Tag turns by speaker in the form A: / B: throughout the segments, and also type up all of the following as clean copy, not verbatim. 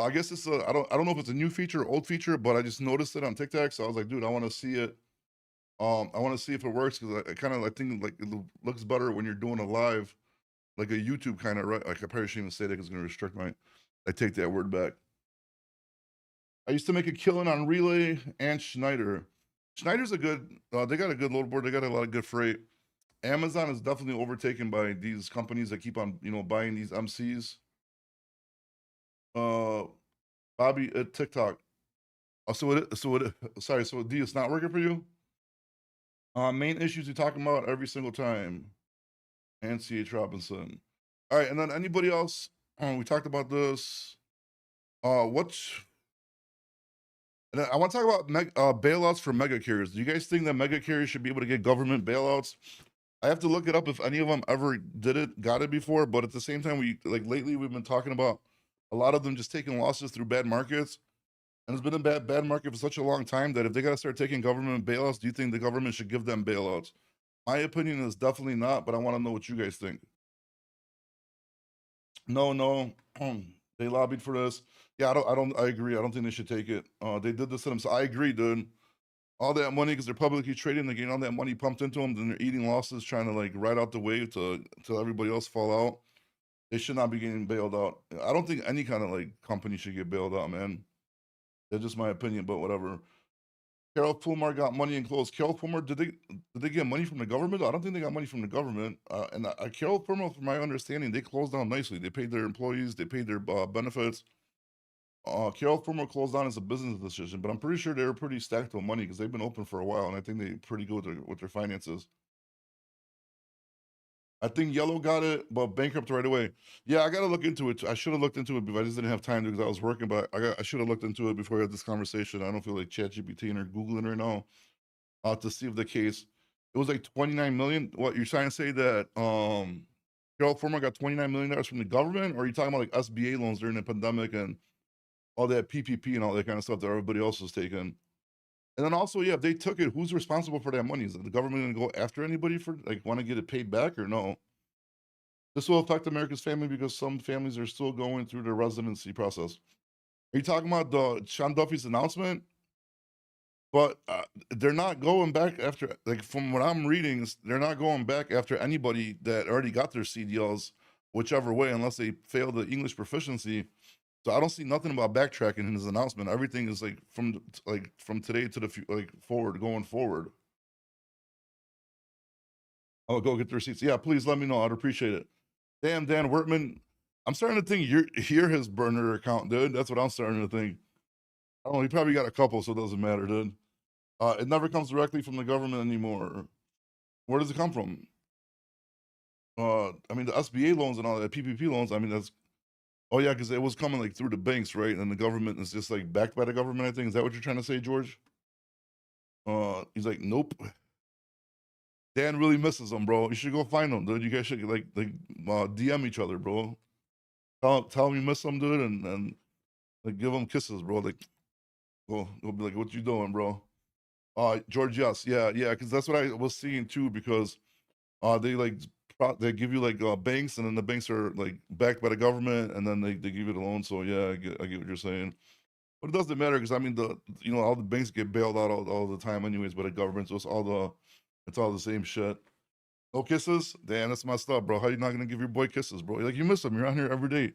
A: I guess it's a I don't know if it's a new feature or old feature, but I just noticed it on TikTok, so I was like, dude, I want to see it. I want to see if it works because I kind of I think like looks better when you're doing a live, like a YouTube kind of right. Like I probably shouldn't even say that because it's gonna restrict my. I take that word back. I used to make a killing on Relay and Schneider. Schneider's a good. They got a good load board. They got a lot of good freight. Amazon is definitely overtaken by these companies that keep on buying these MCs. Uh, Bobby at TikTok. Oh, sorry, so D, it's not working for you? Main issues you're talking about every single time. And CH Robinson. All right, and then anybody else? We talked about this. What's and I want to talk about bailouts for mega carriers. Do you guys think that mega carriers should be able to get government bailouts? I have to look it up if any of them ever got it before. But at the same time, lately we've been talking about a lot of them just taking losses through bad markets. And it's been a bad market for such a long time that if they got to start taking government bailouts, do you think the government should give them bailouts? My opinion is definitely not, but I want to know what you guys think. No, no, they lobbied for this. Yeah, I agree. I don't think they should take it. They did this to them. So I agree, dude. All that money because they're publicly trading, they're getting all that money pumped into them, then they're eating losses, trying to like ride out the wave to everybody else fall out. They should not be getting bailed out. I don't think any kind of like company should get bailed out, man. That's just my opinion, but whatever. Carol Fulmer got money in clothes. Carol Fulmer, did they get money from the government? I don't think they got money from the government. And Carol Fulmer, from my understanding, they closed down nicely. They paid their employees, they paid their benefits. Carol Fulmer closed down as a business decision, but I'm pretty sure they were pretty stacked with money because they've been open for a while, and I think they pretty good with their finances. I think Yellow got it, but bankrupt right away. Yeah, I got to look into it. I should have looked into it, but I just didn't have time to because I was working. But I should have looked into it before we had this conversation. I don't feel like ChatGPT or Googling right now to see if the case. It was like 29 million. What you're trying to say that Carol Fulmer got 29 million dollars from the government, or are you talking about like SBA loans during the pandemic and all that PPP and all that kind of stuff that everybody else was taking? And then also, yeah, if they took it, who's responsible for that money? Is the government going to go after anybody for like want to get it paid back or no? This will affect America's family because some families are still going through the residency process. Are you talking about the Sean Duffy's announcement? But they're not going back after, like from what I'm reading, they're not going back after anybody that already got their CDLs, whichever way, unless they fail the English proficiency. So I don't see nothing about backtracking in his announcement. Everything is like from today to the forward, going forward. I'll go get the receipts. Yeah, please let me know. I'd appreciate it. Damn, Dan Wortman. I'm starting to think you're his burner account, dude. That's what I'm starting to think. I don't know. He probably got a couple, so it doesn't matter, dude. It never comes directly from the government anymore. Where does it come from? I mean, the SBA loans and all that PPP loans. I mean, that's oh yeah, because it was coming like through the banks, right? And the government is just like backed by the government. I think is that what you're trying to say, George? He's like, nope. Dan really misses him, bro. You should go find him, dude. You guys should DM each other, bro. Tell him you miss him, dude, and like give him kisses, bro. Like go be like, what you doing, bro? George, yes, yeah, because that's what I was seeing too. Because they like they give you like banks, and then the banks are like backed by the government, and then they give you the loan. So yeah, I get what you're saying. But it doesn't matter because I mean all the banks get bailed out all the time anyways by the government. So it's all the same shit. No kisses? Damn, that's messed up, bro. How you not gonna give your boy kisses, bro? Like you miss him. You're on here every day.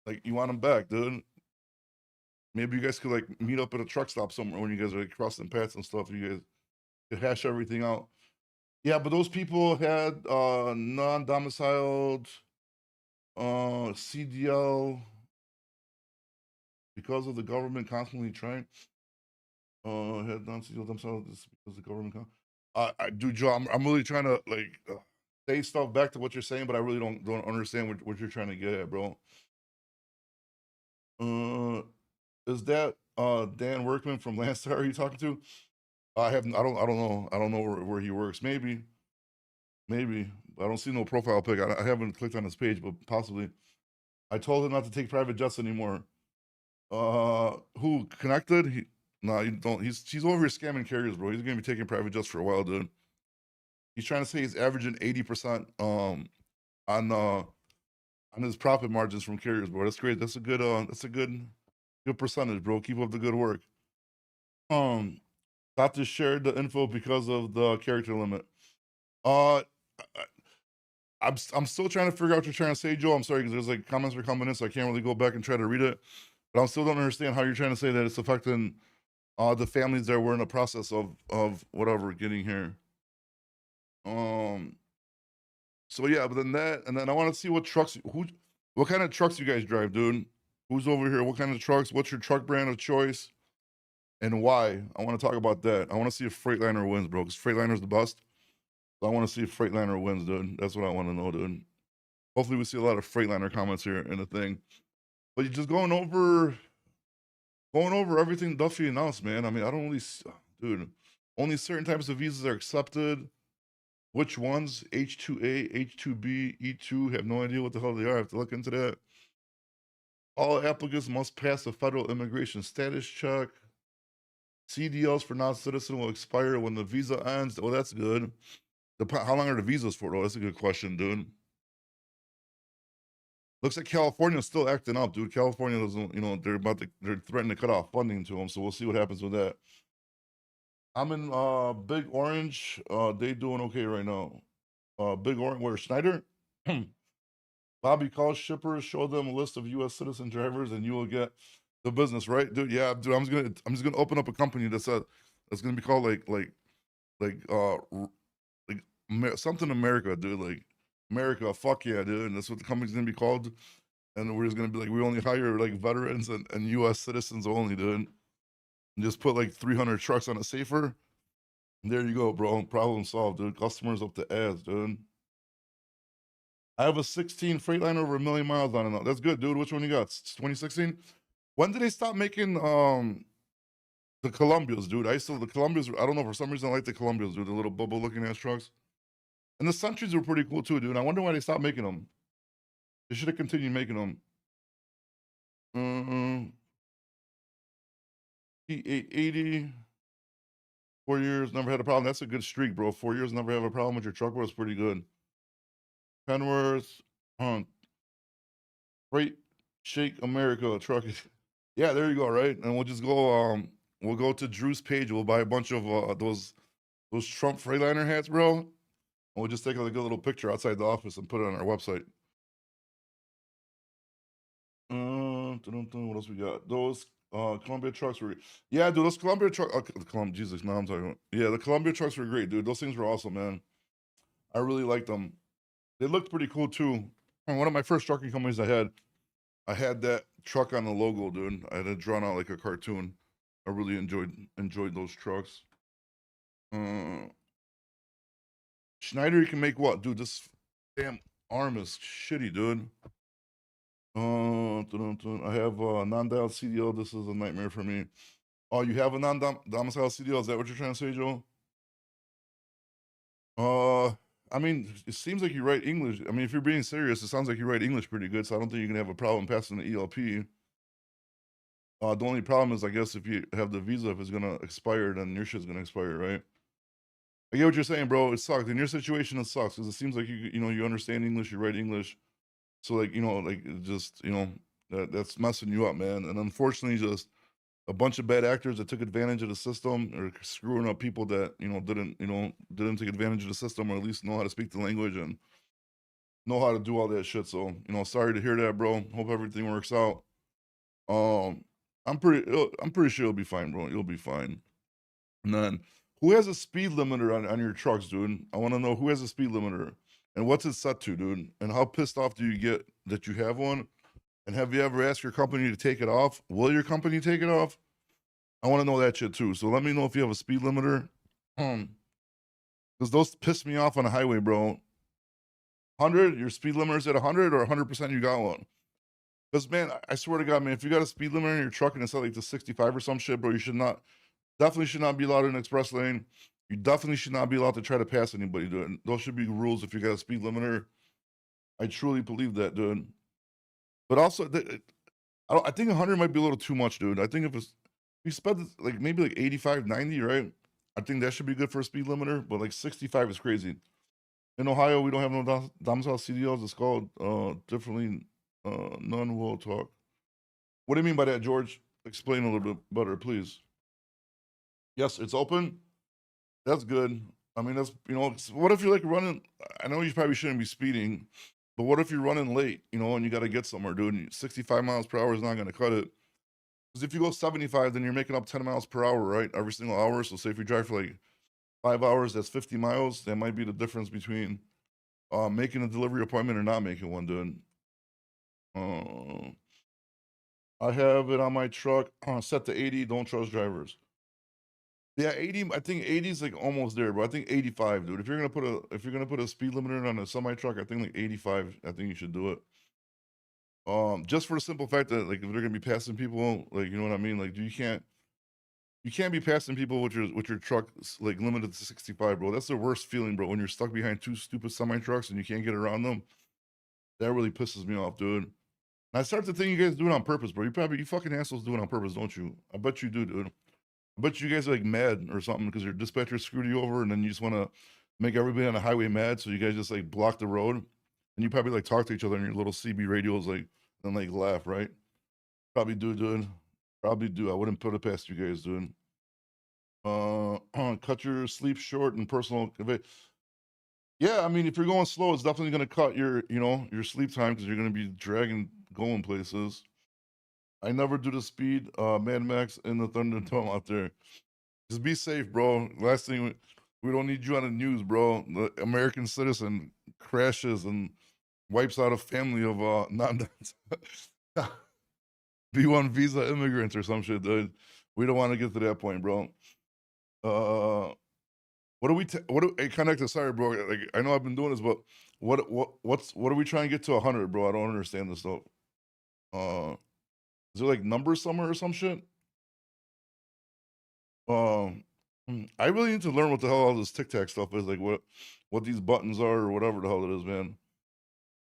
A: Like you want him back, dude. Maybe you guys could like meet up at a truck stop somewhere when you guys are like crossing paths and stuff. You guys could hash everything out. Yeah, but those people had non-domiciled CDL because of the government constantly trying. Had non-CDL themselves because the government. I do, Joe. I'm really trying to like say stuff back to what you're saying, but I really don't understand what you're trying to get at, bro. Uh, is that Dan Workman from Landstar? Are you talking to? I don't know. I don't know where he works. Maybe. I don't see no profile pic. I haven't clicked on his page, but possibly. I told him not to take private jets anymore. Who connected? No, you don't. He's over here scamming carriers, bro. He's gonna be taking private jets for a while, dude. He's trying to say he's averaging 80% on his profit margins from carriers, bro. That's great. That's a good Good percentage, bro. Keep up the good work. Not to share the info because of the character limit. I, I'm still trying to figure out what you're trying to say, Joe. I'm sorry because there's like comments are coming in, so I can't really go back and try to read it. But I'm still don't understand how you're trying to say that it's affecting the families that were in the process of whatever getting here. So yeah, but then that, and then I want to see what what kind of trucks you guys drive, dude. Who's over here? What kind of trucks? What's your truck brand of choice? And why? I want to talk about that. I want to see if Freightliner wins, bro, because Freightliner's the best. So I want to see if Freightliner wins, dude. That's what I want to know, dude. Hopefully we see a lot of Freightliner comments here in the thing. But you're just going over everything Duffy announced, man. I mean, I don't really, dude. Only certain types of visas are accepted. Which ones? H2A, H2B, E2. Have no idea what the hell they are. I have to look into that. All applicants must pass a federal immigration status check. CDLs for non-citizen will expire when the visa ends. Oh, that's good. How long are the visas for, though? That's a good question, dude. Looks like California's still acting up, dude. California doesn't, they're threatening to cut off funding to them, so we'll see what happens with that. I'm in Big Orange. They doing okay right now. Big Orange, where Schneider? Bobby calls shippers, show them a list of U.S. citizen drivers, and you will get the business, right, dude? Yeah, dude. I'm just gonna open up a company that's gonna be called something America, dude. Like America, fuck yeah, dude. And that's what the company's gonna be called. And we're just gonna be like, we only hire like veterans and U.S. citizens only, dude. And just put like 300 trucks on a safer. And there you go, bro. Problem solved, dude. Customers up the ass, dude. I have a 16 Freightliner over 1,000,000 miles on it now. That's good, dude. Which one you got? 2016? When did they stop making the Columbias, dude? The Columbias, I don't know, for some reason I like the Columbias, dude. The little bubble looking ass trucks. And the Sentries were pretty cool too, dude. I wonder why they stopped making them. They should have continued making them. P880. 4 years, never had a problem. That's a good streak, bro. 4 years, never have a problem with your truck. Was pretty good. Penworth, Freight Shake America truck. Yeah, there you go, right? And we'll just go, we'll go to Drew's page. We'll buy a bunch of those Trump Freightliner hats, bro. And we'll just take like a little picture outside the office and put it on our website. What else we got? Those Columbia trucks were, yeah, dude. Those Columbia trucks, Jesus, now I'm talking about. Yeah, the Columbia trucks were great, dude. Those things were awesome, man. I really liked them. They looked pretty cool too. And one of my first trucking companies I had that truck on the logo, dude. I had it drawn out like a cartoon. I really enjoyed those trucks. Schneider, you can make what, dude? This damn arm is shitty, dude. I have a non-dial CDL. This is a nightmare for me. Oh, you have a non-domicile CDL? Is that what you're trying to say, Joe? I mean, it seems like you write English. I mean, if you're being serious, it sounds like you write English pretty good, so I don't think you're gonna have a problem passing the ELP. The only problem is, I guess, if you have the visa, if it's gonna expire, then your shit's gonna expire, right? I get what you're saying, bro. It sucks. In your situation, it sucks because it seems like you understand English, you write English, so like it just that's messing you up, man. And unfortunately, just a bunch of bad actors that took advantage of the system or screwing up people that didn't take advantage of the system or at least know how to speak the language and know how to do all that shit. So sorry to hear that, bro. Hope everything works out. I'm pretty sure you'll be fine, bro. You'll be fine. And then, who has a speed limiter on your trucks, dude? I want to know who has a speed limiter and what's it set to, dude? And how pissed off do you get that you have one? And have you ever asked your company to take it off? Will your company take it off? I want to know that shit too. So let me know if you have a speed limiter. Because those piss me off on the highway, bro. 100, your speed limiter's at 100 or 100% you got one? Because, man, I swear to God, man, if you got a speed limiter in your truck and it's at like the 65 or some shit, bro, you definitely should not be allowed in an express lane. You definitely should not be allowed to try to pass anybody, dude. Those should be rules if you got a speed limiter. I truly believe that, dude. But also, I think 100 might be a little too much, dude. I think if you sped like maybe like 85, 90, right? I think that should be good for a speed limiter, but like 65 is crazy. In Ohio, we don't have no domicile CDLs. It's called differently. None will talk. What do you mean by that, George? explain a little bit better, please? Yes, it's open. That's good. I mean, that's what if you're like running? I know you probably shouldn't be speeding, but what if you're running late? And you got to get somewhere, dude. And 65 miles per hour is not going to cut it. Because if you go 75, then you're making up 10 miles per hour, right? Every single hour. So say if you drive for like 5 hours, that's 50 miles. That might be the difference between making a delivery appointment or not making one, dude. Uh, I have it on my truck set to 80. Don't trust drivers. Yeah, 80. I think 80 is like almost there, bro. I think 85, dude. If you're gonna put a speed limiter on a semi truck, I think like 85. I think you should do it. Just for the simple fact that like if they're gonna be passing people, like you know what I mean. Like you can't be passing people with your truck like limited to 65, bro. That's the worst feeling, bro. When you're stuck behind two stupid semi trucks and you can't get around them, that really pisses me off, dude. And I start to think you guys do it on purpose, bro. You fucking assholes do it on purpose, don't you? I bet you do, dude. I bet you guys are like mad or something because your dispatcher screwed you over, and then you just want to make everybody on the highway mad, so you guys just like block the road, and you probably like talk to each other on your little CB radios, like and like laugh, right? Probably do, dude. Probably do. I wouldn't put it past you guys, dude. Cut your sleep short and personal. Yeah, I mean, if you're going slow, it's definitely going to cut your sleep time because you're going to be dragging going places. I never do the speed, Mad Max in the Thunderdome out there. Just be safe, bro. Last thing, we don't need you on the news, bro. The American citizen crashes and wipes out a family of non B1 visa immigrants or some shit, dude. We don't want to get to that point, bro. What are we? Hey, connected. Sorry, bro. Like I know I've been doing this, but what are we trying to get to 100, bro? I don't understand this stuff. Is there like numbers somewhere or some shit? I really need to learn what the hell all this Tic Tac stuff is. Like what these buttons are or whatever the hell it is, man.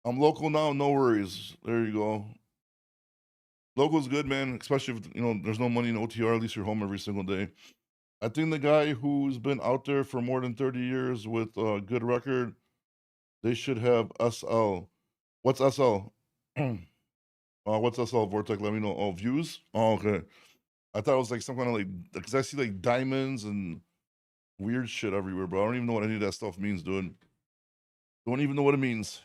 A: I'm local now. No worries. There you go. Local's good, man. Especially if there's no money in OTR. At least you're home every single day. I think the guy who's been out there for more than 30 years with a good record, they should have SL. What's SL? What's SL, Vortex? Let me know. Oh, views? Oh, okay. I thought it was like some kind of like, because I see like diamonds and weird shit everywhere, bro. I don't even know what any of that stuff means, dude. Don't even know what it means.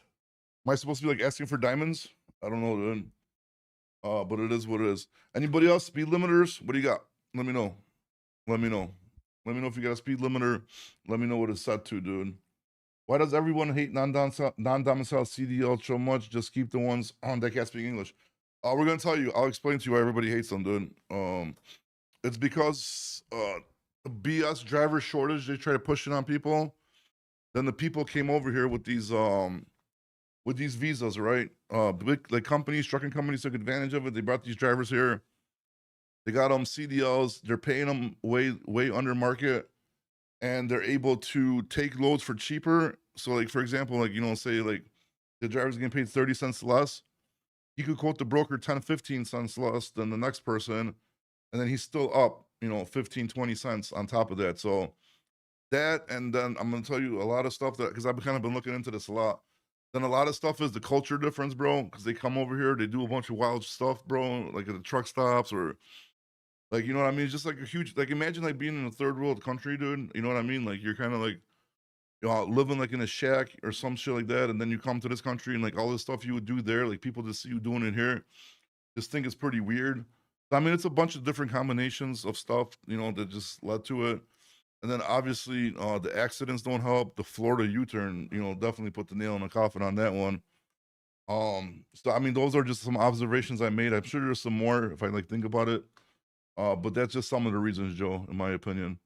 A: Am I supposed to be like asking for diamonds? I don't know, dude. But it is what it is. Anybody else? Speed limiters? What do you got? Let me know. Let me know. Let me know if you got a speed limiter. Let me know what it's set to, dude. Why does everyone hate non-domicile CDL so much? Just keep the ones on that can't speak English. We're gonna tell you. I'll explain to you why everybody hates them, dude. It's because the BS driver shortage. They try to push it on people. Then the people came over here with these visas, right? Big like companies, trucking companies took advantage of it. They brought these drivers here. They got them CDLs. They're paying them way under market, and they're able to take loads for cheaper. So, like for example, like say like the driver's getting paid 30 cents less. He could quote the broker 10, 15 cents less than the next person, and then he's still up, 15, 20 cents on top of that. So that, and then I'm gonna tell you a lot of stuff that because I've kind of been looking into this a lot. Then a lot of stuff is the culture difference, bro. Because they come over here, they do a bunch of wild stuff, bro, like at the truck stops or like you know what I mean. It's just like a huge like imagine like being in a third world country, dude. You know what I mean? Like you're kind of like living like in a shack or some shit like that, and then you come to this country and like all this stuff you would do there, like people just see you doing it here, just think it's pretty weird. I mean, it's a bunch of different combinations of stuff, that just led to it. And then obviously the accidents don't help. The Florida U-turn, definitely put the nail in the coffin on that one. So I mean, those are just some observations I made. I'm sure there's some more if I like think about it. But that's just some of the reasons, Joe, in my opinion.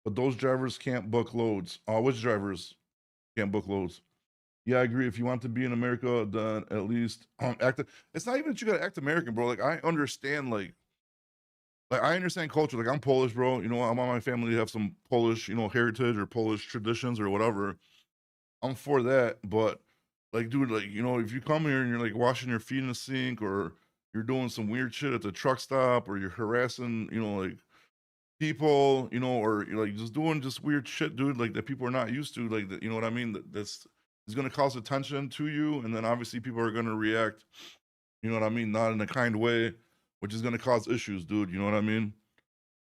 A: But those drivers can't book loads. Which drivers can't book loads? Yeah, I agree. If you want to be in America, then at least act. It's not even that you gotta act American, bro. Like I understand, like I understand culture. Like I'm Polish, bro. I want my family to have some Polish, heritage or Polish traditions or whatever. I'm for that. But like, dude, like if you come here and you're like washing your feet in the sink or you're doing some weird shit at the truck stop or you're harassing, like people, or you're like just doing just weird shit, dude, like that people are not used to, like that, you know what I mean? That's is gonna cause attention to you, and then obviously people are gonna react, you know what I mean, not in a kind way. which is gonna cause issues, dude. You know what I mean?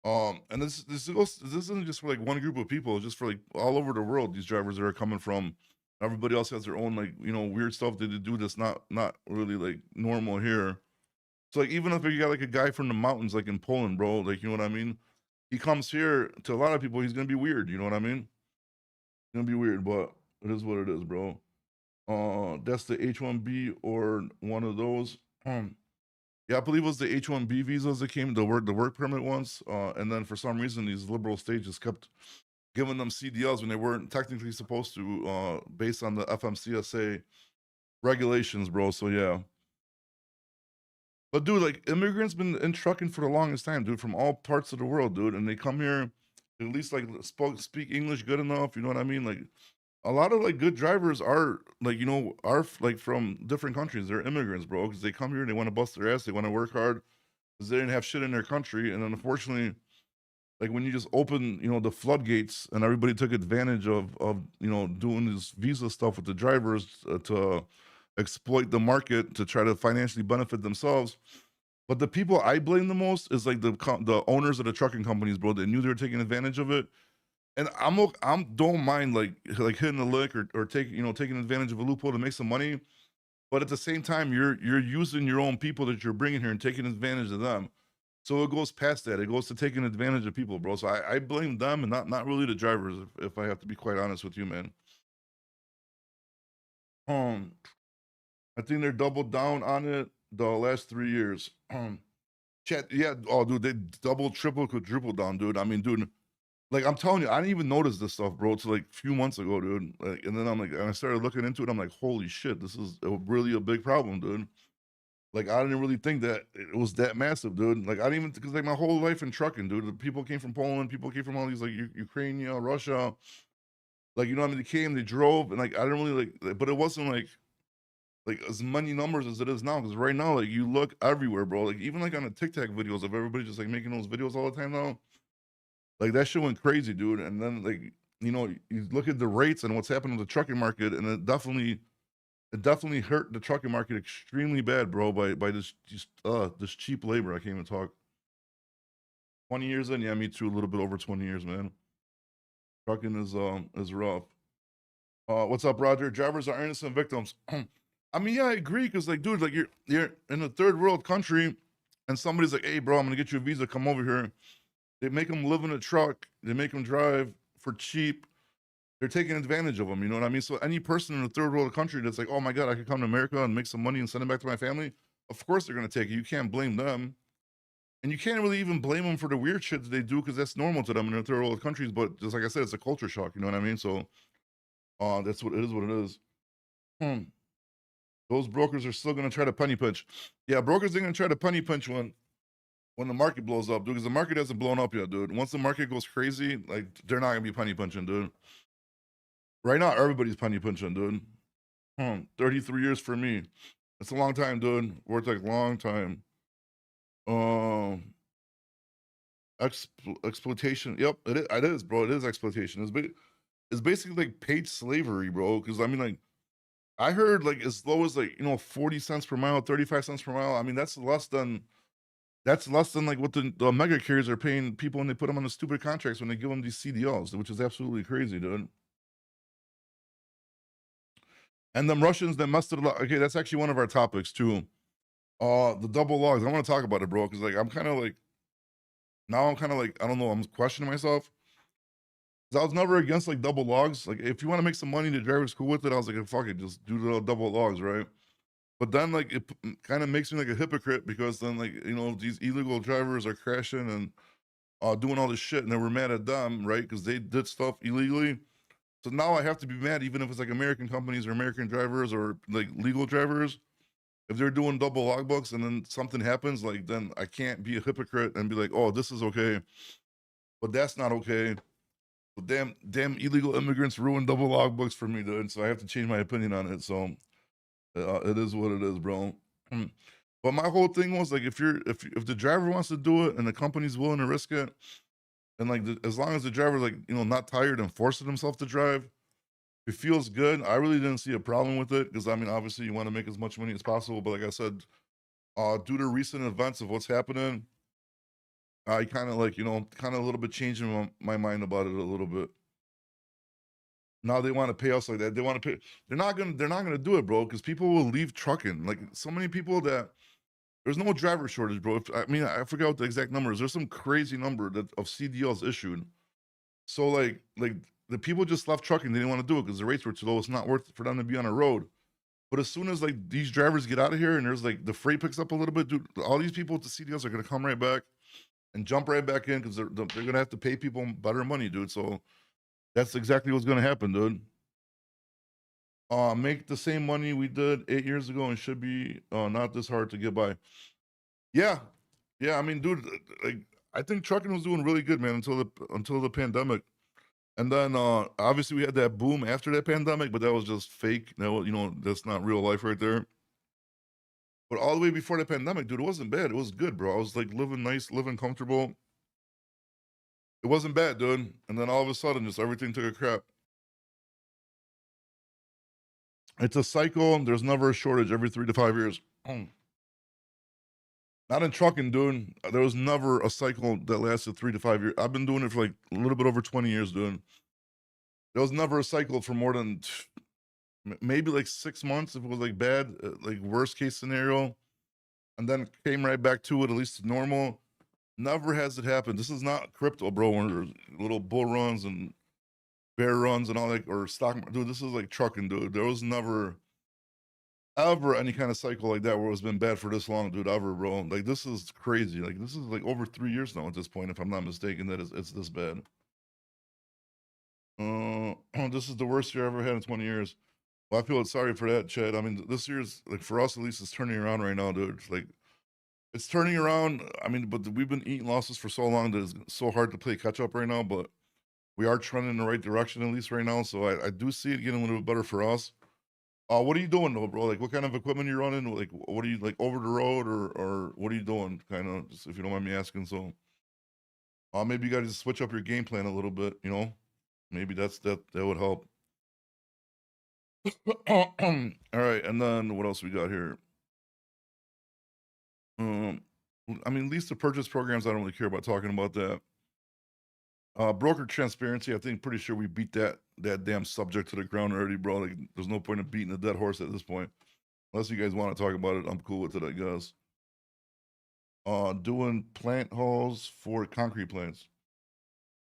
A: And this isn't just for like one group of people, it's just for like all over the world, these drivers that are coming from. Everybody else has their own like, weird stuff that they do that's not really like normal here. So like even if you got like a guy from the mountains like in Poland, bro, like you know what I mean? He comes here to a lot of people, he's gonna be weird, you know what I mean? It's gonna be weird, but it is what it is, bro. That's the H1B or one of those. Yeah, I believe it was the H1B visas that came, the work permit ones. And then for some reason, these liberal states just kept giving them CDLs when they weren't technically supposed to, based on the FMCSA regulations, bro. So yeah. But dude, like immigrants been in trucking for the longest time, dude, from all parts of the world, dude, and they come here, at least like speak English good enough. You know what I mean? Like a lot of like good drivers are like like from different countries. They're immigrants, bro, because they come here, they want to bust their ass, they want to work hard, because they didn't have shit in their country, and then unfortunately, like when you just open, the floodgates, and everybody took advantage of doing this visa stuff with the drivers, to exploit the market to try to financially benefit themselves. But the people I blame the most is like the owners of the trucking companies, bro. They knew they were taking advantage of it, and I'm don't mind like hitting a lick or taking advantage of a loophole to make some money. But at the same time, you're using your own people that you're bringing here and taking advantage of them. So it goes past that. It goes to taking advantage of people, bro. So I blame them and not really the drivers, if I have to be quite honest with you, man. Um, I think they're doubled down on it the last 3 years. Chat, yeah. Oh, dude, they double, triple, quadruple down, dude. I mean, dude, like I'm telling you, I didn't even notice this stuff, bro. It's like a few months ago, dude. Like, and then and I started looking into it. I'm like, holy shit, this is really a big problem, dude. Like I didn't really think that it was that massive, dude. Like I didn't even because like my whole life in trucking, dude. The people came from Poland, people came from all these like Ukraine, Russia. Like I mean, they came, they drove, and like I didn't really but it wasn't like as many numbers as it is now. Because right now, like you look everywhere, bro. Like even like on the TikTok videos of everybody just like making those videos all the time now. Like that shit went crazy, dude. And then like you look at the rates and what's happening with the trucking market, and it definitely hurt the trucking market extremely bad, bro, by this cheap labor. I can't even talk. 20 years in, yeah, me too. A little bit over 20 years, man. Trucking is rough. What's up, Roger? Drivers are innocent victims. I mean, yeah, I agree, because like, dude, like you're in a third world country, and somebody's like, hey, bro, I'm gonna get you a visa, come over here. They make them live in a truck, they make them drive for cheap. They're taking advantage of them, you know what I mean? So any person in a third world country that's like, oh my God, I could come to America and make some money and send it back to my family, of course they're gonna take it. You can't blame them. And you can't really even blame them for the weird shit that they do, because that's normal to them in their third world countries. But just like I said, it's a culture shock, you know what I mean? So that's what it is. Hmm. Those brokers are still gonna try to penny pinch. Yeah, brokers are gonna try to penny pinch when the market blows up, dude, because the market hasn't blown up yet, dude. Once the market goes crazy, like they're not gonna be penny punching, dude. Right now, everybody's penny punching, dude. 33 years for me. It's a long time, dude. Worth like long time. Um, exploitation. Yep, it is, bro. It is exploitation. It's basically like paid slavery, bro. Because I mean, like, I heard like as low as like 40 cents per mile, 35 cents per mile. I mean, that's less than like what the mega carriers are paying people when they put them on the stupid contracts when they give them these CDLs, which is absolutely crazy, dude. And them Russians that messed it up. Okay, that's actually one of our topics too. The double logs. I want to talk about it, bro, because like I'm kind of like I don't know. I'm questioning myself. 'Cause I was never against like double logs. Like if you want to make some money, the driver's cool with it. I was like, fuck it, just do the double logs, right? But then like it kind of makes me like a hypocrite, because then like these illegal drivers are crashing and doing all this shit, and then we're mad at them, right? Because they did stuff illegally. So now I have to be mad, even if it's like American companies or American drivers or like legal drivers. If they're doing double logbooks and then something happens, like then I can't be a hypocrite and be like, oh, this is okay, but that's not okay. But damn illegal immigrants ruin double logbooks for me, dude. So I have to change my opinion on it. So it is what it is, bro. But my whole thing was like, if the driver wants to do it and the company's willing to risk it, and like as long as the driver's like not tired and forcing himself to drive, it feels good. I really didn't see a problem with it, because I mean, obviously you want to make as much money as possible, but like I said, due to recent events of what's happening, I kind of like, kind of a little bit changing my mind about it a little bit. Now they want to pay us like that. They want to pay. They're not gonna do it, bro, because people will leave trucking. Like so many people that there's no driver shortage, bro. I mean, I forgot what the exact number is. There's some crazy number that of CDLs issued. So like the people just left trucking. They didn't want to do it because the rates were too low. It's not worth it for them to be on a road. But as soon as like these drivers get out of here and there's like the freight picks up a little bit, dude, all these people with the CDLs are gonna come right back and jump right back in because they're gonna have to pay people better money, dude. So that's exactly what's gonna happen, dude. Make the same money we did 8 years ago and should be not this hard to get by. Yeah, yeah. I mean, dude, like I think trucking was doing really good, man, until the pandemic. And then obviously we had that boom after that pandemic, but that was just fake. That was, that's not real life right there. But all the way before the pandemic, dude, it wasn't bad. It was good, bro. I was like living nice, living comfortable. It wasn't bad, dude. And then all of a sudden, just everything took a crap. It's a cycle. There's never a shortage every 3 to 5 years. Not in trucking, dude. There was never a cycle that lasted 3 to 5 years. I've been doing it for like a little bit over 20 years, dude. There was never a cycle for more than maybe like 6 months if it was like bad, like worst case scenario, and then came right back to it, at least to normal. Never has it happened. This is not crypto, bro, where there's little bull runs and bear runs and all that, or stock. Dude, this is like trucking, dude. There was never, ever any kind of cycle like that where it's been bad for this long, dude, ever, bro. Like, this is crazy. Like, this is like over 3 years now at this point, if I'm not mistaken, that it's this bad. This is the worst year I ever had in 20 years. Well, I feel sorry for that, Chad. I mean, this year's like for us at least, it's turning around right now, dude. It's like it's turning around. I mean, but we've been eating losses for so long that it's so hard to play catch up right now. But we are trending in the right direction at least right now. So I do see it getting a little bit better for us. What are you doing though, bro? Like, what kind of equipment are you running? Like, what are you like over the road or what are you doing? Kind of, just if you don't mind me asking. So, maybe you got to just switch up your game plan a little bit. Maybe that would help. All right, and then what else we got here? Um, I mean, lease to purchase programs. I don't really care about talking about that. Broker transparency. I think pretty sure we beat that damn subject to the ground already, bro. Like, there's no point in beating a dead horse at this point. Unless you guys want to talk about it, I'm cool with it, I guess. Doing plant holes for concrete plants.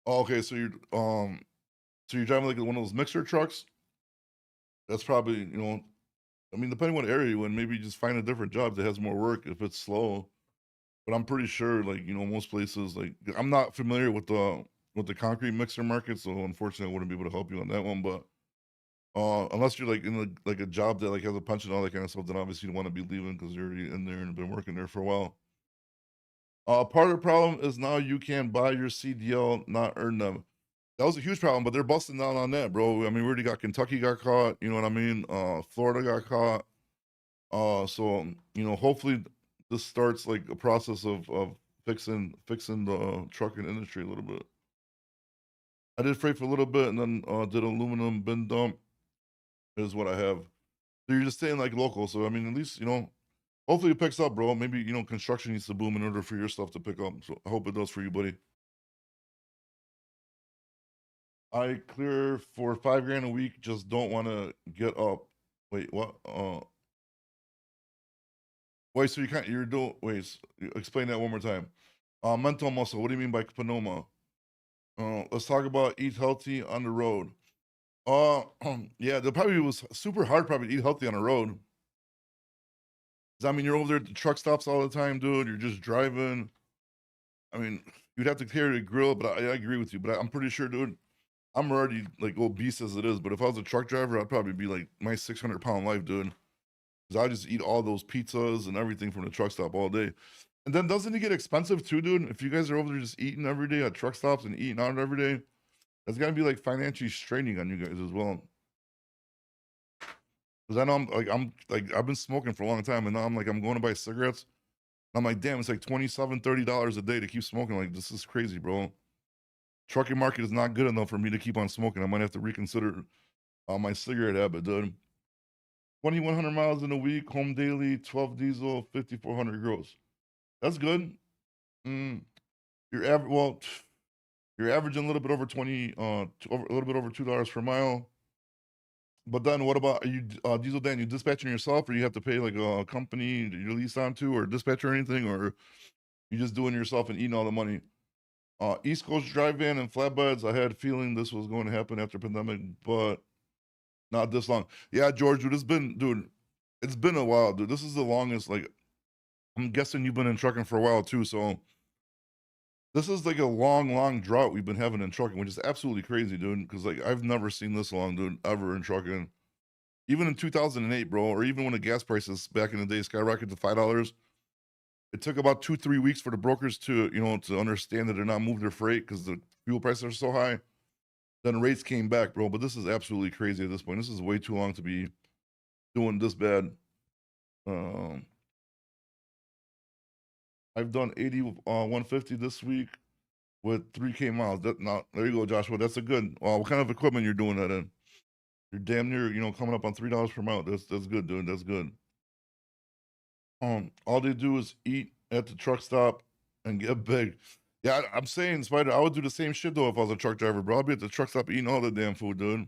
A: Oh, okay, so you're driving like one of those mixer trucks. That's probably I mean, depending what area you're in, maybe just find a different job that has more work if it's slow. But I'm pretty sure, like, most places, like, I'm not familiar with the concrete mixer market, so unfortunately, I wouldn't be able to help you on that one. But unless you're like in like a job that like has a punch and all that kind of stuff, then obviously you want to be leaving because you're already in there and been working there for a while. Part of the problem is now you can buy your CDL, not earn them. That was a huge problem, but they're busting down on that, bro. I mean, we already got Kentucky got caught. You know what I mean? Florida got caught. So hopefully this starts like a process of fixing the trucking industry a little bit. I did freight for a little bit and then did aluminum bin dump is what I have. So you're just staying like local. So I mean, at least hopefully it picks up, bro. Maybe construction needs to boom in order for your stuff to pick up. So I hope it does for you, buddy. I clear for 5 grand a week. Just don't want to get up. Wait, what? Wait. So you're doing? Wait. Explain that one more time. Mental muscle. What do you mean by panoma? Let's talk about eat healthy on the road. Yeah, that probably was super hard probably to eat healthy on the road. 'Cause, I mean, you're over there at the truck stops all the time, dude. You're just driving. I mean, you'd have to carry a grill, but I agree with you. But I'm pretty sure, dude, I'm already like obese as it is. But if I was a truck driver, I'd probably be like my 600-pound life, dude. Because I just eat all those pizzas and everything from the truck stop all day. And then doesn't it get expensive too, dude? If you guys are over there just eating every day at truck stops and eating out every day, that's gotta be like financially straining on you guys as well. Because I know I'm like I've been smoking for a long time, and now I'm going to buy cigarettes. I'm like, damn, it's like $27-$30 a day to keep smoking. Like, this is crazy, bro. Trucking market is not good enough for me to keep on smoking. I might have to reconsider my cigarette habit, dude. 2,100 miles in a week, home daily, 12 diesel, 5,400 gross. That's good. Mm, you're average. Well, you're averaging a little bit over 20, a little bit over $2 per mile. But then what about, are you diesel Dan? You dispatching yourself, or you have to pay like a company that you're leased onto, or dispatch or anything, or you just doing it yourself and eating all the money? East Coast drive van and flatbeds. I had a feeling this was going to happen after pandemic, but not this long. Yeah, George, dude, it's been a while, dude. This is the longest. Like, I'm guessing you've been in trucking for a while too. So this is like a long, long drought we've been having in trucking, which is absolutely crazy, dude. Because like I've never seen this long, dude, ever in trucking. Even in 2008, bro, or even when the gas prices back in the day skyrocketed to $5, it took about 2-3 weeks for the brokers to, to understand that they're not moving their freight because the fuel prices are so high. Then rates came back, bro. But this is absolutely crazy at this point. This is way too long to be doing this bad. Um, I've done 80, 150 this week with 3K miles. There you go, Joshua. That's a good. What kind of equipment you're doing that in? You're damn near, coming up on $3 per mile. That's good, dude. That's good. All they do is eat at the truck stop and get big. Yeah, I'm saying, Spider, I would do the same shit though if I was a truck driver, bro. I'd be at the truck stop eating all the damn food, dude.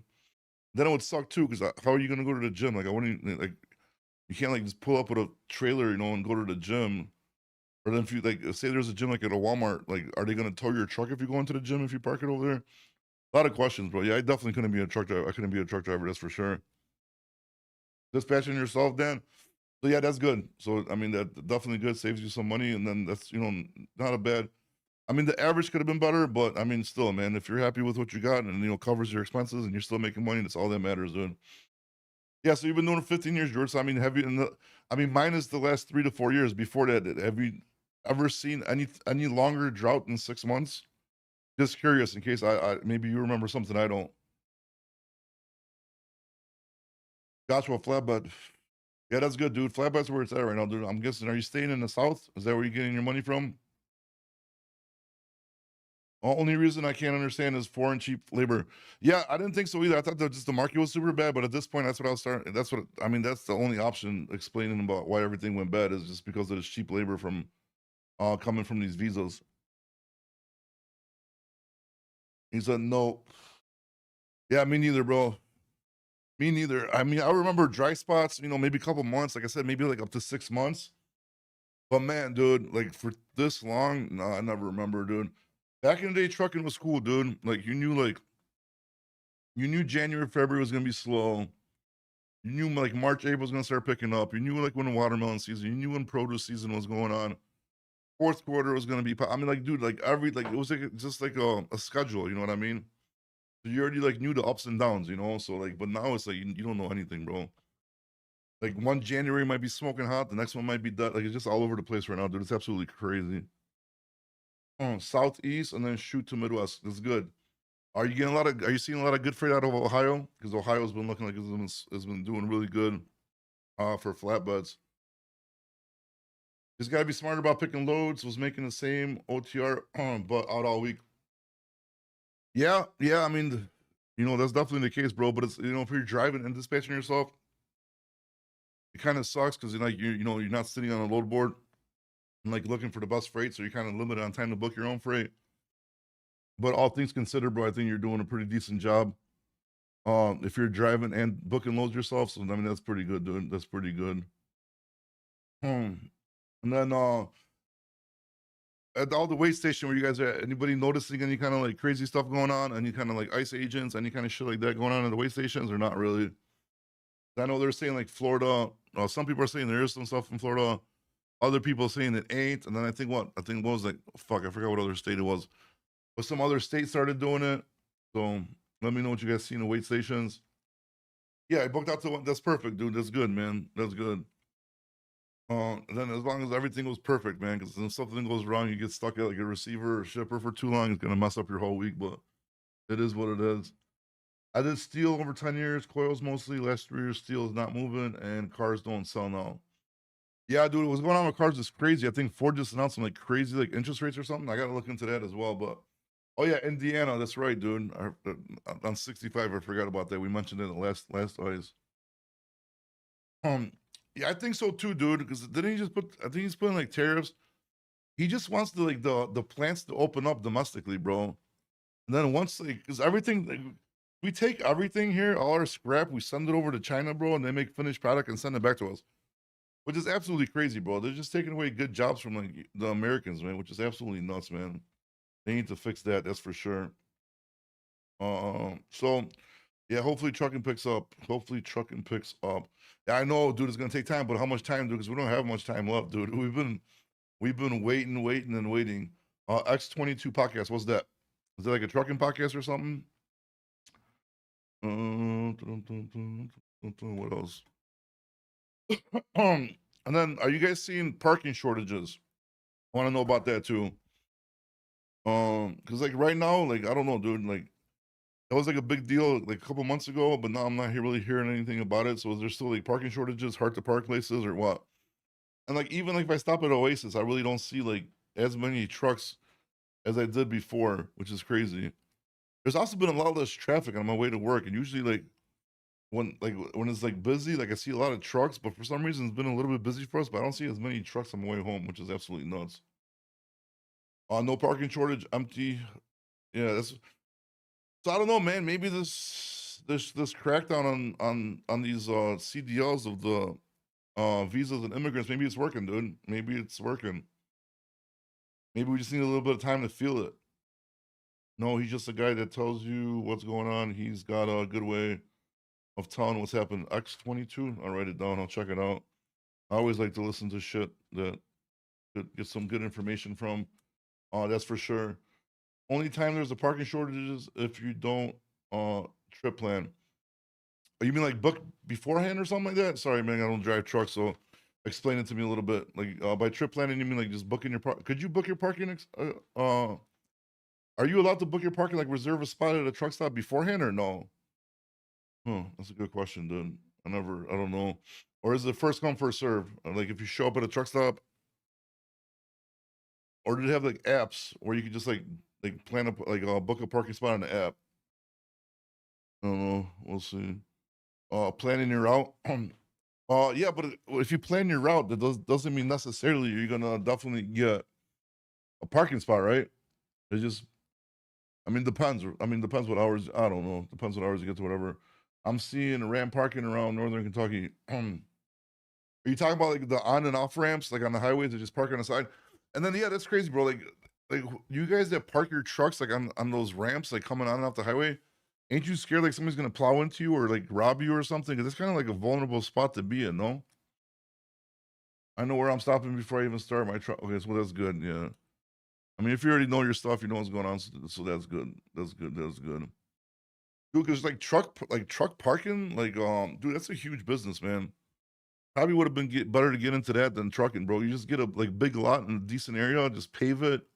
A: Then it would suck too, because how are you gonna go to the gym? Like I wouldn't like you can't like just pull up with a trailer, and go to the gym. Or then if you like say there's a gym like at a Walmart, like are they gonna tow your truck if you go into the gym if you park it over there? A lot of questions, bro. Yeah, I definitely couldn't be a truck driver. I couldn't be a truck driver, that's for sure. Dispatching yourself, Dan. So yeah, that's good. So I mean, that definitely good. Saves you some money, and then that's not a bad. I mean, the average could have been better, but I mean, still, man, if you're happy with what you got and covers your expenses and you're still making money, that's all that matters, dude. Yeah, so you've been doing it 15 years, George. So I mean, have you? I mean, minus the last 3 to 4 years. Before that, have you ever seen any longer drought than 6 months? Just curious, in case I maybe you remember something I don't. Joshua flatbed. Yeah, that's good, dude. Flatbed's where it's at right now, dude. I'm guessing. Are you staying in the south? Is that where you're getting your money from? Only reason I can't understand is foreign cheap labor. Yeah, I didn't think so either. I thought that just the market was super bad, but at this point, that's what I was starting. That's what I mean. That's the only option explaining about why everything went bad is just because of this cheap labor from coming from these visas. He said no. Yeah, me neither, bro. Me neither. I mean, I remember dry spots. Maybe a couple months. Like I said, maybe like up to 6 months. But man, dude, like for this long, no, I never remember, dude. Back in the day, trucking was cool, dude. Like you knew January, February was gonna be slow. You knew like March, April was gonna start picking up. You knew like when the watermelon season. You knew when produce season was going on. Fourth quarter was gonna be. I mean, like, dude, like it was like just like a schedule. You know what I mean? So you already like knew the ups and downs. So like, but now it's like you don't know anything, bro. Like one January might be smoking hot, the next one might be dead. Like it's just all over the place right now, dude. It's absolutely crazy. Southeast and then shoot to Midwest. That's good. Are you seeing a lot of good freight out of Ohio? Because Ohio's been looking like it's been doing really good for flatbeds. Just gotta be smart about picking loads. Was making the same OTR, but out all week. Yeah, yeah. I mean, that's definitely the case, bro. But it's if you're driving and dispatching yourself, it kind of sucks because you're not sitting on a load board and like looking for the best freight, so you're kind of limited on time to book your own freight. But all things considered, bro, I think you're doing a pretty decent job. If you're driving and booking loads yourself, so I mean that's pretty good, dude. That's pretty good. And then at all the weigh station where you guys are at, anybody noticing any kind of like crazy stuff going on? Any kind of like ICE agents, any kind of shit like that going on at the weigh stations, or not really? I know they're saying like Florida. Some people are saying there is some stuff in Florida. Other people saying it ain't. And then I think what was like fuck, I forgot what other state it was. But some other state started doing it. So let me know what you guys see in the weight stations. Yeah, I booked out to one. That's perfect, dude. That's good, man. That's good. Then as long as everything was perfect, man, because if something goes wrong, you get stuck at like a receiver or shipper for too long, it's gonna mess up your whole week. But it is what it is. I did steel over 10 years, coils mostly. Last 3 years, steel is not moving, and cars don't sell now. Yeah, dude, what's going on with cars is crazy. I think Ford just announced some like crazy like interest rates or something. I gotta look into that as well. But oh yeah, Indiana, that's right, dude. On 65, I forgot about that. We mentioned it in the last eyes. Um, yeah, I think so too, dude. Because didn't he just put? I think he's putting like tariffs. He just wants to like the plants to open up domestically, bro. And then once like, because everything like, we take everything here, all our scrap, we send it over to China, bro, and they make finished product and send it back to us, which is absolutely crazy, bro. They're just taking away good jobs from like the Americans, man, which is absolutely nuts, man. They need to fix that. That's for sure. So yeah, hopefully trucking picks up. Hopefully trucking picks up. Yeah, I know, dude, it's gonna take time, but how much time, dude? Because we don't have much time left, dude. We've been waiting and waiting. X22 podcast. What's that? Is that like a trucking podcast or something? What else? And then are you guys seeing parking shortages? I want to know about that too. Because like right now, like I don't know, dude. Like that was like a big deal like a couple months ago, but now I'm not really hearing anything about it. So is there still like parking shortages, hard to park places, or what? And like even like if I stop at Oasis, I really don't see like as many trucks as I did before, which is crazy. There's also been a lot less traffic on my way to work, and usually when it's like busy, like I see a lot of trucks, but for some reason it's been a little bit busy for us. But I don't see as many trucks on my way home, which is absolutely nuts. No parking shortage, empty. Yeah, that's so I don't know, man. Maybe this crackdown on these CDLs of the visas and immigrants, maybe it's working, dude. Maybe it's working. Maybe we just need a little bit of time to feel it. No, he's just a guy that tells you what's going on. He's got a good way of telling what's happened. X22. I'll write it down. I'll check it out. I always like to listen to shit that get some good information from. That's for sure. Only time there's a parking shortage is if you don't trip plan. Oh, you mean like book beforehand or something like that? Sorry, man, I don't drive trucks, so explain it to me a little bit. Like by trip planning, you mean like just booking your park? Could you book your parking? Are you allowed to book your parking like reserve a spot at a truck stop beforehand or no? That's a good question, dude. I don't know. Or is it first come first serve? Like if you show up at a truck stop, or did it have like apps where you could just like plan a like book a parking spot on the app? I don't know. We'll see. Planning your route. Yeah, but if you plan your route, that doesn't mean necessarily you're gonna definitely get a parking spot, right? It just, I mean, depends. I mean, depends what hours. I don't know. Depends what hours you get to whatever. I'm seeing ramp parking around Northern Kentucky. Are you talking about like the on and off ramps, like on the highways, that just park on the side? And then yeah, that's crazy, bro. Like you guys that park your trucks like on those ramps, like coming on and off the highway, ain't you scared like somebody's gonna plow into you or like rob you or something? Because it's kind of like a vulnerable spot to be in, no? I know where I'm stopping before I even start my truck. Okay, so that's good. Yeah. I mean, if you already know your stuff, you know what's going on. So that's good. That's good. That's good. Dude, because like truck parking, like dude, that's a huge business, man. Probably would have been better to get into that than trucking, bro. You just get a like big lot in a decent area, just pave it,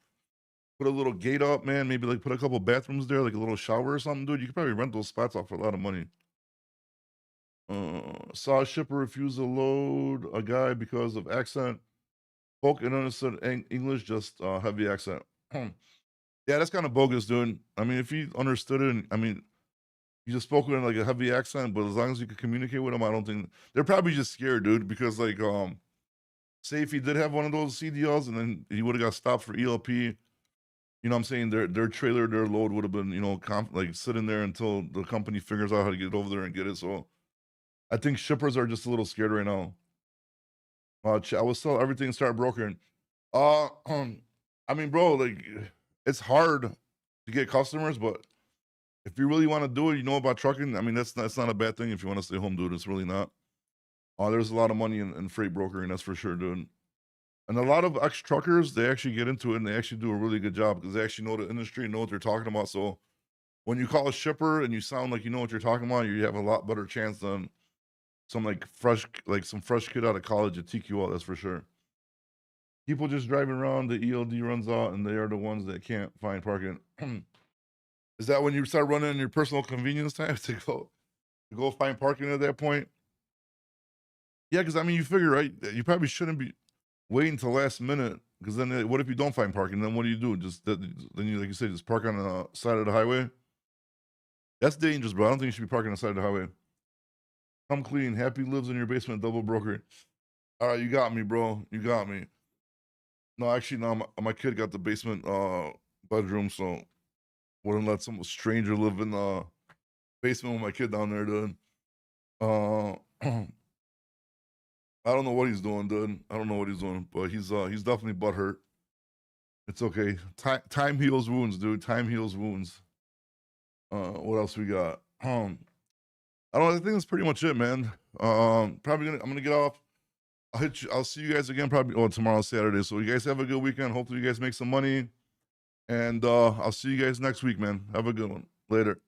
A: put a little gate up, man. Maybe like put a couple bathrooms there, like a little shower or something, dude. You could probably rent those spots off for a lot of money. Saw a shipper refuse to load a guy because of accent. Spoke and understood English, just heavy accent. Yeah, that's kind of bogus, dude. I mean, if he understood it, I mean, he just spoke with like a heavy accent, but as long as you could communicate with him, I don't think they're probably just scared, dude. Because like, say if he did have one of those CDLs and then he would have got stopped for ELP, you know what I'm saying? Their trailer, their load would have been, you know, like sitting there until the company figures out how to get over there and get it. So I think shippers are just a little scared right now. I was still everything started broken. I mean, bro, like it's hard to get customers, but if you really want to do it, you know about trucking. I mean, that's not a bad thing if you want to stay home, dude. It's really not. There's a lot of money in freight brokering, that's for sure, dude. And a lot of ex truckers, they actually get into it and they actually do a really good job because they actually know the industry and know what they're talking about. So when you call a shipper and you sound like you know what you're talking about, you have a lot better chance than some some fresh kid out of college at TQL. That's for sure. People just driving around, the ELD runs out, and they are the ones that can't find parking. Is that when you start running your personal convenience time to go find parking at that point? Yeah, because I mean, you figure right, that you probably shouldn't be waiting till last minute. Because then, what if you don't find parking? Then what do you do? Then you, like you said, just park on the side of the highway. That's dangerous, bro. I don't think you should be parking on the side of the highway. Come clean. Happy lives in your basement, double broker. All right, you got me, bro. You got me. No, actually, no. My kid got the basement bedroom, so wouldn't let some stranger live in the basement with my kid down there, dude. I don't know what he's doing, dude. I don't know what he's doing, but he's definitely butthurt. It's okay. Time heals wounds, dude. Time heals wounds. What else we got? I don't know. I think that's pretty much it, man. I'm gonna get off. I'll see you guys again probably tomorrow, Saturday. So you guys have a good weekend. Hopefully you guys make some money. And I'll see you guys next week, man. Have a good one. Later.